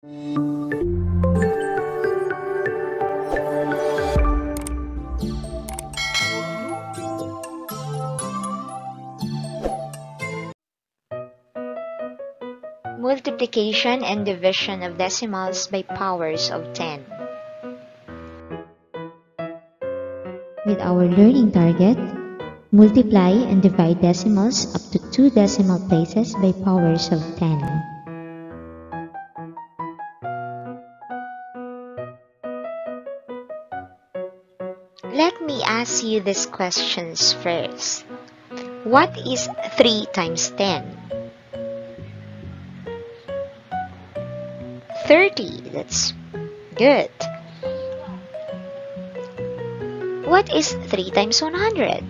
Multiplication and division of decimals by powers of 10. With our learning target, multiply and divide decimals up to 2 decimal places by powers of 10. Let me ask you these questions first. What is 3 times 10? 30. That's good. What is 3 times 100?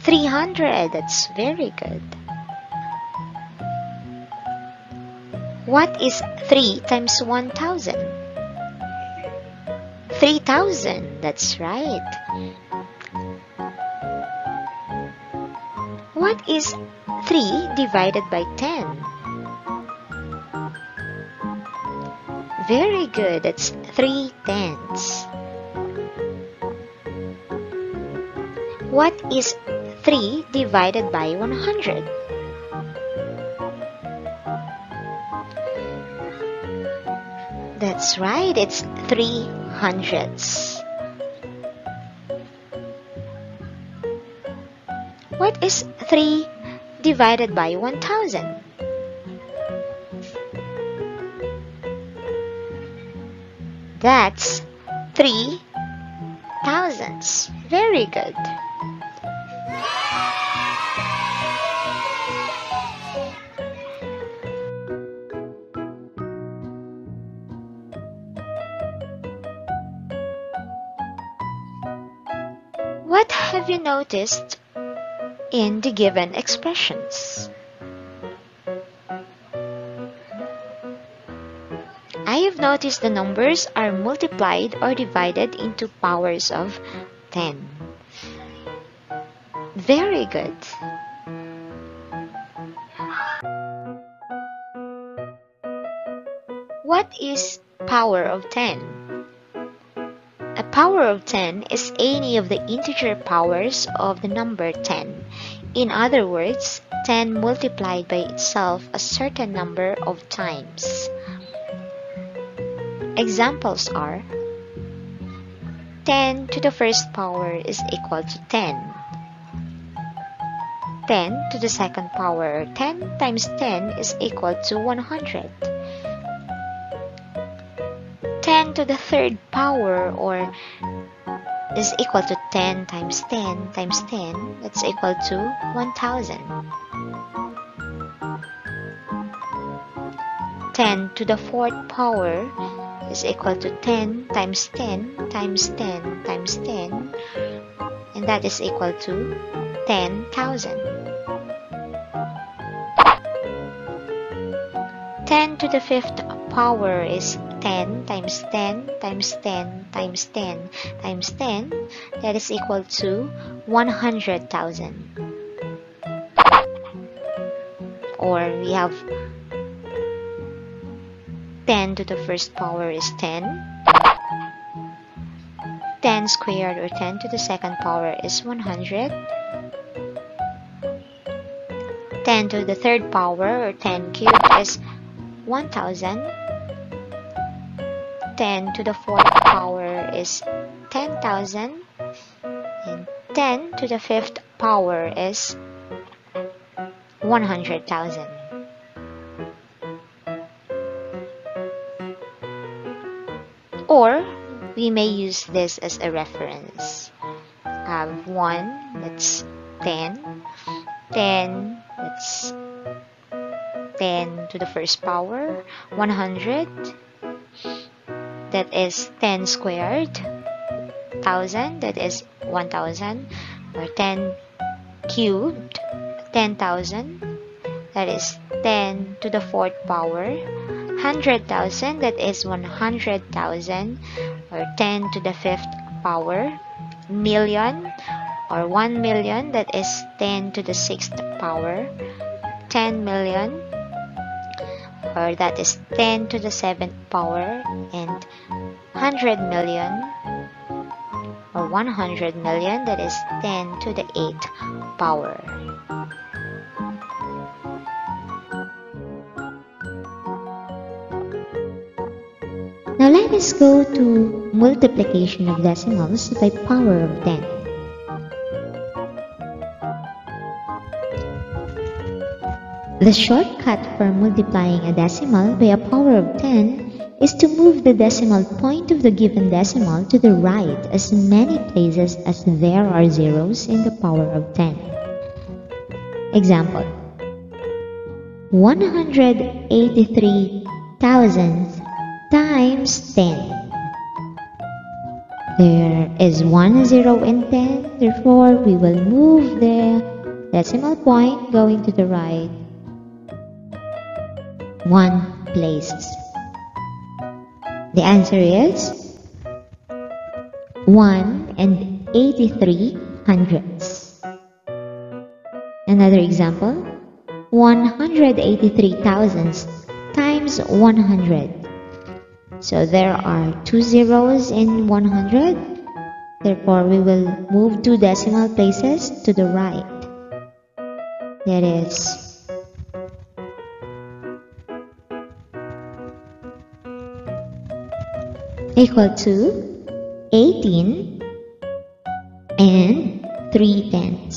300. That's very good. What is 3 times 1000? 3000. That's right. What is 3 divided by 10? Very good. That's 3/10. What is 3 divided by 100? That's right. It's 3/100. What is 3 divided by 1000? That's 3/1000. Very good. What have you noticed in the given expressions? I have noticed the numbers are multiplied or divided into powers of 10. Very good. What is power of 10? A power of 10 is any of the integer powers of the number 10. In other words, 10 multiplied by itself a certain number of times. Examples are 10 to the first power is equal to 10. 10 to the second power, 10 times 10 is equal to 100. 10 to the third power or is equal to 10 times 10 times 10, that's equal to 1000. 10 to the fourth power is equal to 10 times 10 times 10 times 10, and that is equal to 10,000. 10 to the fifth power is 10 times 10 times 10 times 10 times 10, that is equal to 100,000. Or we have 10 to the first power is 10. 10 squared or 10 to the second power is 100. 10 to the third power or 10 cubed is 1000. 10 to the fourth power is 10,000. And 10 to the fifth power is 100,000. Or we may use this as a reference. I have 1, that's 10. 10, that's 10 to the first power. 100, that is 10 squared. 1000, that is 1000. Or 10 cubed, 10,000, that is 10 to the fourth power. 100,000, that is 100,000, or 10 to the fifth power. Million, or 1 million, that is 10 to the sixth power. 10 million, or that is 10 to the 7th power, and 100 million or 100 million, that is 10 to the 8th power. Now let us go to multiplication of decimals by power of 10. The shortcut for multiplying a decimal by a power of 10 is to move the decimal point of the given decimal to the right as many places as there are zeros in the power of 10. Example: 183,000 times 10. There is one zero in 10, therefore we will move the decimal point going to the right one place. The answer is 1 83/100. Another example: 183,000 times 100. So there are two zeros in 100, therefore we will move two decimal places to the right. That is equal to 18 and 3/10.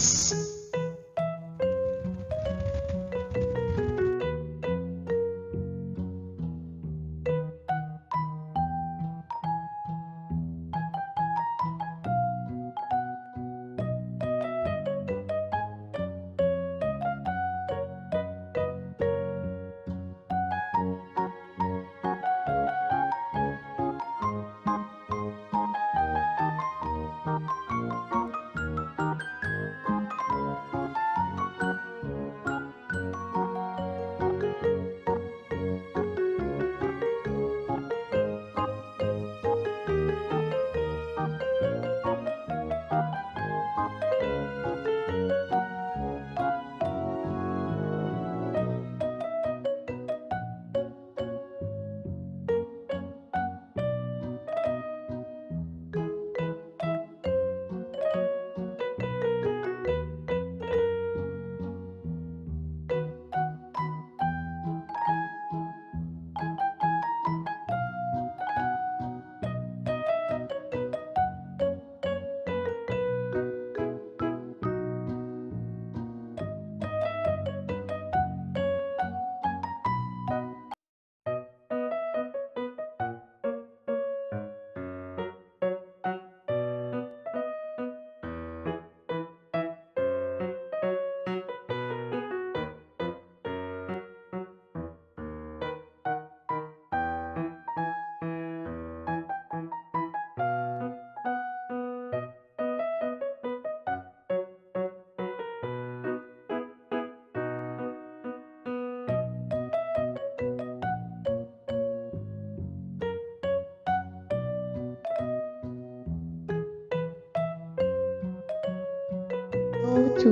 Go to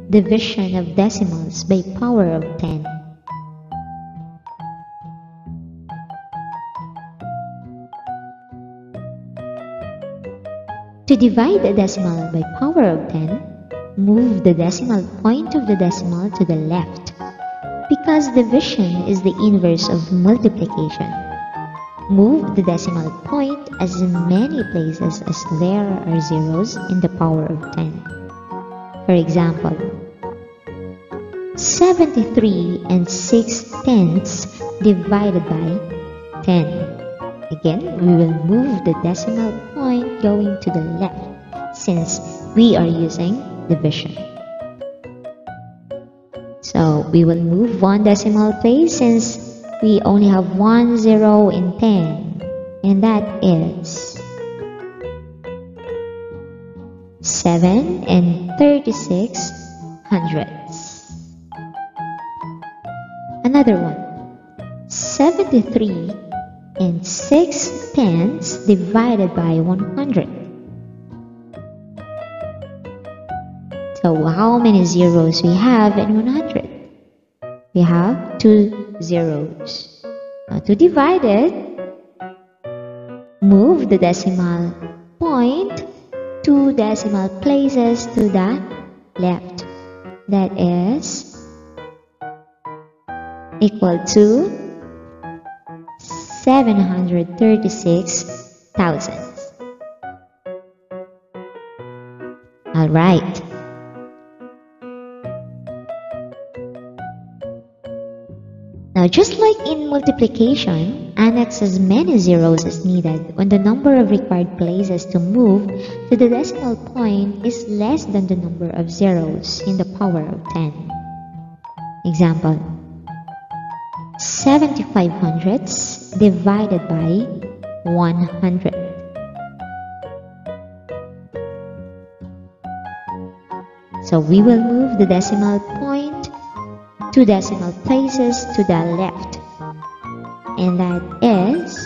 division of decimals by power of 10. To divide a decimal by power of 10, move the decimal point of the decimal to the left, because division is the inverse of multiplication. Move the decimal point as many places as there are zeros in the power of 10. For example, 73 and 6/10 divided by 10. Again, we will move the decimal point going to the left since we are using division. So we will move one decimal place since we only have one zero in 10, and that is 7 and 36/100. Another one, 73 and 6/10 divided by 100. So how many zeros we have in 100? we have 2 zeros. Now to divide it, move the decimal point 2 decimal places to the left. That is equal to 736,000. Alright. Now just like in multiplication, annex as many zeros as needed when the number of required places to move to the decimal point is less than the number of zeros in the power of 10. Example: 75 hundredths divided by 100. So we will move the decimal point 2 decimal places to the left, and that is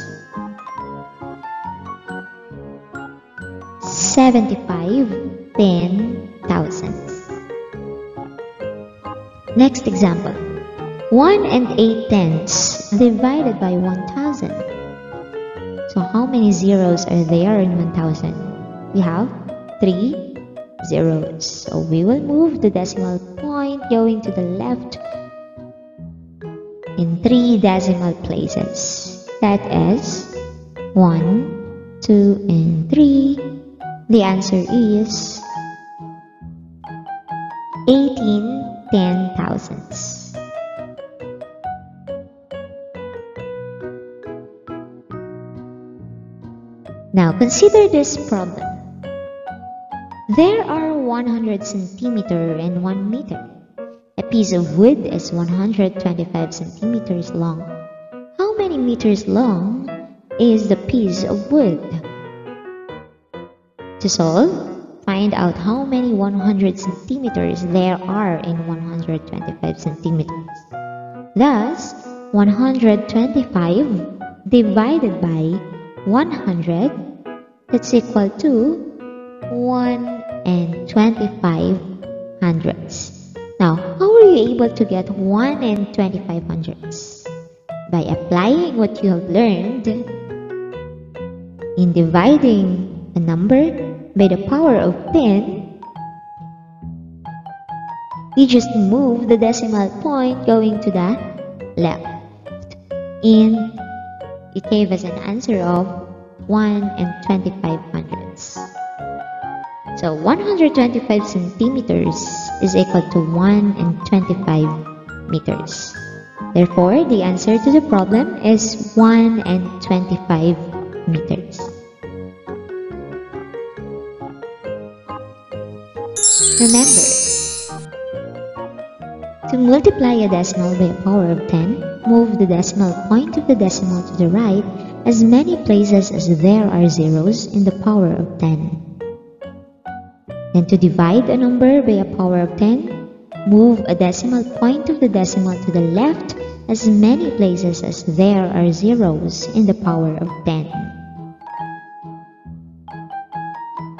75 10,000ths. Next example: 1 and 8 tenths divided by 1,000. So how many zeros are there in 1,000? We have 3 zeros. So we will move the decimal point going to the left in 3 decimal places. That is 1, 2, and 3. The answer is 18 10,000ths. Now consider this problem. There are 100 centimeter and 1 meter. A piece of wood is 125 centimeters long. How many meters long is the piece of wood? To solve, find out how many 100 centimeters there are in 125 centimeters. Thus, 125 divided by 100, that's equal to 1 and 25 hundredths. Now, how were you able to get 1 and 25 hundredths? By applying what you have learned in dividing a number by the power of 10, you just move the decimal point going to the left, and it gave us an answer of 1 and 25 hundredths. So 125 centimeters is equal to 1 and 25 meters. Therefore, the answer to the problem is 1 and 25 meters. Remember, to multiply a decimal by a power of 10, move the decimal point of the decimal to the right as many places as there are zeros in the power of 10. And to divide a number by a power of 10, move a decimal point of the decimal to the left as many places as there are zeros in the power of 10.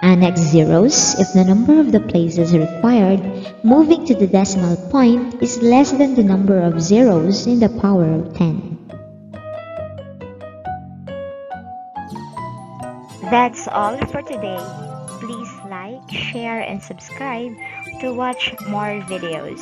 Annex zeros if the number of the places required moving to the decimal point is less than the number of zeros in the power of 10. That's all for today. Please like, share, and subscribe to watch more videos.